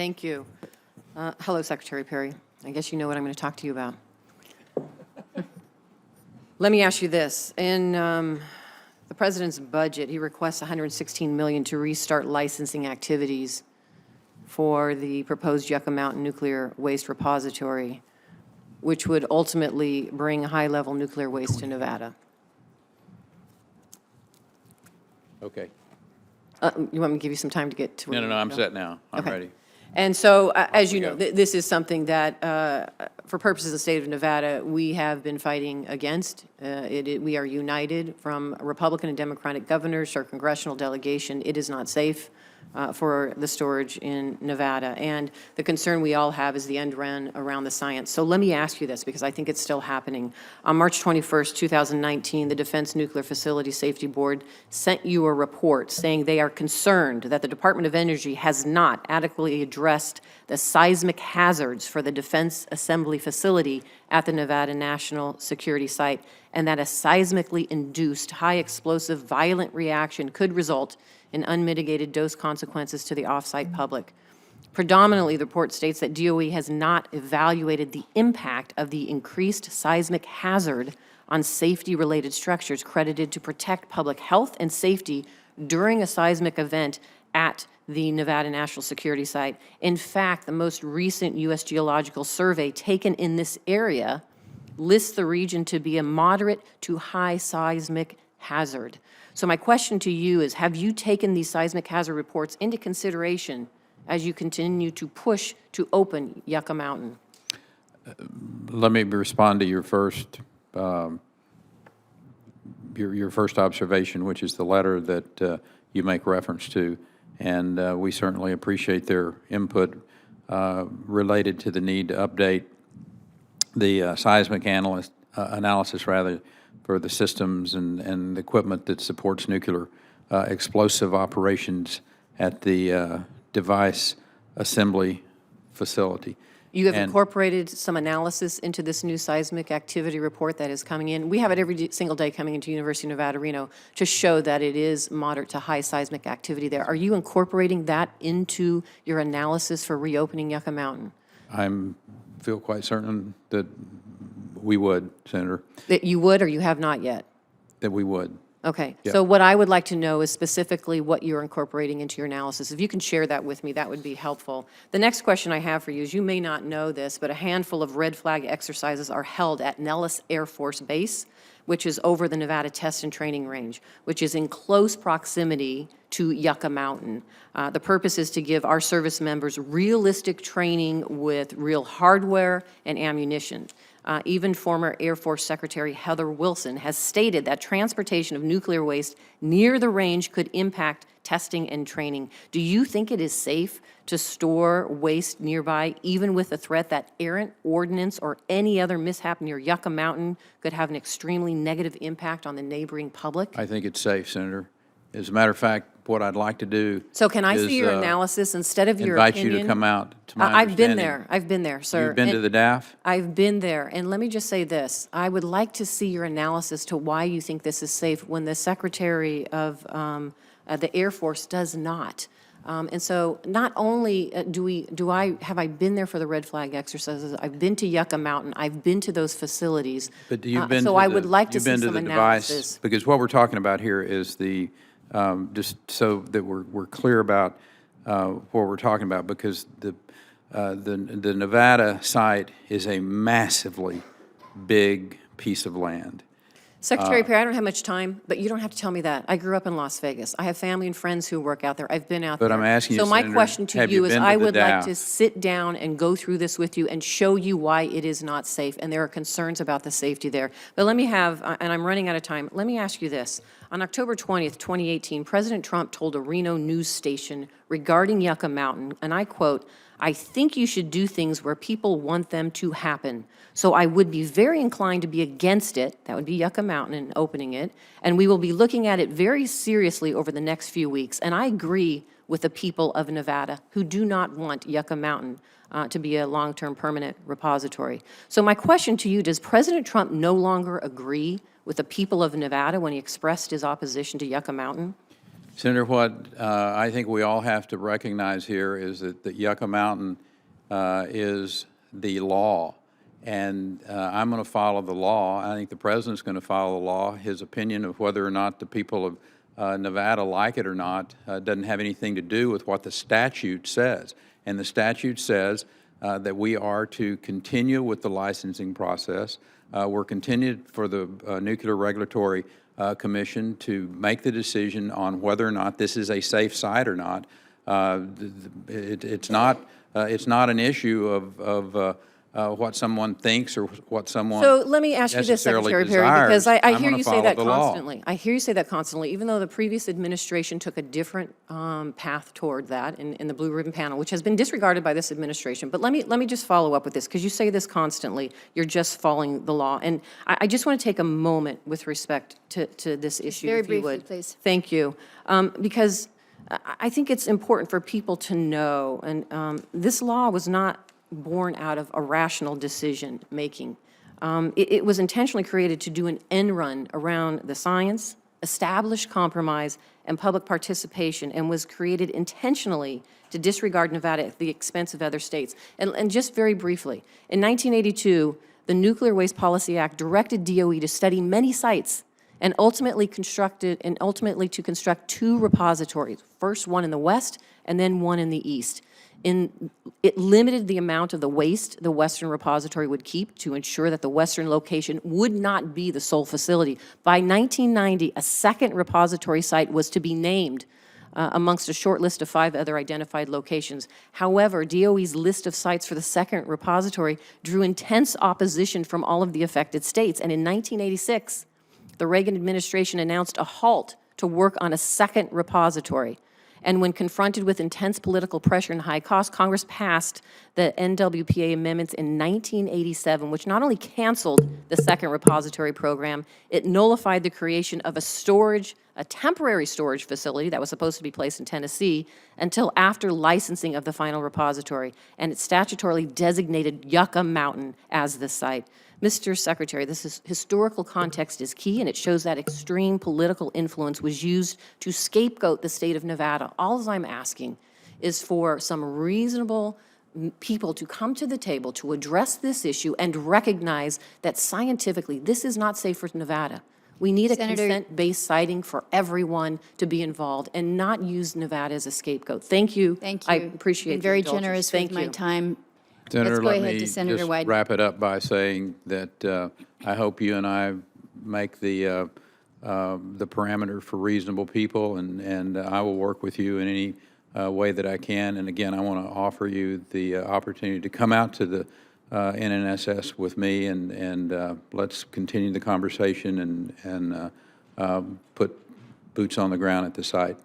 Thank you. Hello, Secretary Perry. I guess you know what I'm going to talk to you about. Let me ask you this. In the President's budget, he requests $116 million to restart licensing activities for the proposed Yucca Mountain Nuclear Waste Repository, which would ultimately bring high-level nuclear waste to Nevada. Okay. You want me to give you some time to get to where No, you I'm go? set now. I'm Okay. ready. And so, as you we know, go. this is something that, for purposes of the state of Nevada, we have been fighting against. We are united from Republican and Democratic governors to our congressional delegation. It is not safe for the storage in Nevada. And the concern we all have is the end run around the science. So let me ask you this, because I think it's still happening. On March 21st, 2019, the Defense Nuclear Facility Safety Board sent you a report saying they are concerned that the Department of Energy has not adequately addressed the seismic hazards for the Defense Assembly Facility at the Nevada National Security Site, and that a seismically induced high explosive violent reaction could result in unmitigated dose consequences to the off-site public. Predominantly, the report states that DOE has not evaluated the impact of the increased seismic hazard on safety-related structures credited to protect public health and safety during a seismic event at the Nevada National Security Site. In fact, the most recent U.S. Geological Survey taken in this area lists the region to be a moderate to high seismic hazard. So my question to you is, have you taken these seismic hazard reports into consideration as you continue to push to open Yucca Mountain? Let me respond to your first observation, which is the letter that you make reference to. And we certainly appreciate their input related to the need to update the seismic analysis for the systems and equipment that supports nuclear explosive operations at the device assembly facility. You have incorporated some analysis into this new seismic activity report that is coming in. We have it every single day coming into University of Nevada, Reno, to show that it is moderate to high seismic activity there. Are you incorporating that into your analysis for reopening Yucca Mountain? I feel quite certain that we would, Senator. That you would, or you have not yet? That we would. Okay. Yeah. So what I would like to know is specifically what you're incorporating into your analysis. If you can share that with me, that would be helpful. The next question I have for you is, you may not know this, but a handful of red flag exercises are held at Nellis Air Force Base, which is over the Nevada Test and Training Range, which is in close proximity to Yucca Mountain. The purpose is to give our service members realistic training with real hardware and ammunition. Even former Air Force Secretary Heather Wilson has stated that transportation of nuclear waste near the range could impact testing and training. Do you think it is safe to store waste nearby, even with the threat that errant ordnance or any other mishap near Yucca Mountain could have an extremely negative impact on the neighboring public? I think it's safe, Senator. As a matter of fact, what I'd like to do So can I is, see your analysis instead of your invite opinion? you to come out. To my I've been understanding. there. I've been there, sir. You've been to And the DAF? I've been there. And let me just say this. I would like to see your analysis to why you think this is safe when the Secretary of the Air Force does not. And so not only have I been there for the red flag exercises, I've been to Yucca Mountain, I've been to those facilities. But you've been so to I the- would like to you've see been to some the analysis. device, because what we're talking about here is the, just so that we're clear about what we're talking about, because the Nevada site is a massively big piece of land. Secretary Perry, I don't have much time, but you don't have to tell me that. I grew up in Las Vegas. I have family and friends who work out there. I've been out there. But I'm asking you, So my Senator, question to have you you is, been to I the would like DAF? to sit down and go through this with you and show you why it is not safe, and there are concerns about the safety there. But let me have, and I'm running out of time, let me ask you this. On October 20th, 2018, President Trump told a Reno news station regarding Yucca Mountain, and I quote, "I think you should do things where people want them to happen. So I would be very inclined to be against it," that would be Yucca Mountain and opening it, "and we will be looking at it very seriously over the next few weeks." And I agree with the people of Nevada who do not want Yucca Mountain to be a long-term permanent repository. So my question to you, does President Trump no longer agree with the people of Nevada when he expressed his opposition to Yucca Mountain? Senator, what I think we all have to recognize here is that Yucca Mountain is the law, and I'm going to follow the law. I think the president's going to follow the law. His opinion of whether or not the people of Nevada like it or not doesn't have anything to do with what the statute says. And the statute says that we are to continue with the licensing process. We're continued for the Nuclear Regulatory Commission to make the decision on whether or not this is a safe site or not. It's not an issue of what someone thinks or what someone So let me ask you this, Secretary Perry, because I I'm hear gonna you say follow that the law. constantly. I hear you say that constantly, even though the previous administration took a different path toward that in the Blue Ribbon Panel, which has been disregarded by this administration. But let me just follow up with this, because you say this constantly. You're just following the law. And I just want to take a moment with respect to this issue, very if you briefly, would. please. Thank you. Because I think it's important for people to know, and this law was not born out of irrational decision-making. It was intentionally created to do an end run around the science, establish compromise, and public participation, and was created intentionally to disregard Nevada at the expense of other states. And just very briefly, in 1982, the Nuclear Waste Policy Act directed DOE to study many sites and ultimately to construct 2 repositories, first one in the west and then one in the east. It limited the amount of the waste the Western repository would keep to ensure that the Western location would not be the sole facility. By 1990, a second repository site was to be named amongst a short list of 5 other identified locations. However, DOE's list of sites for the second repository drew intense opposition from all of the affected states, and in 1986, the Reagan administration announced a halt to work on a second repository. And when confronted with intense political pressure and high costs, Congress passed the NWPA amendments in 1987, which not only canceled the second repository program, it nullified the creation of a temporary storage facility that was supposed to be placed in Tennessee until after licensing of the final repository, and it statutorily designated Yucca Mountain as the site. Mr. Secretary, historical context is key, and it shows that extreme political influence was used to scapegoat the state of Nevada. All I'm asking is for some reasonable people to come to the table to address this issue and recognize that scientifically this is not safe for Nevada. We need a consent-based siting for everyone to be involved and not use Nevada as a scapegoat. Thank you. Thank you. I appreciate Been very your indulgence. generous Thank with my you. time. Senator, Let's go let ahead me to Senator just Wyden. wrap it up by saying that I hope you and I make the parameter for reasonable people, and I will work with you in any way that I can. And again, I want to offer you the opportunity to come out to the NNSS with me, and let's continue the conversation and put boots on the ground at the site.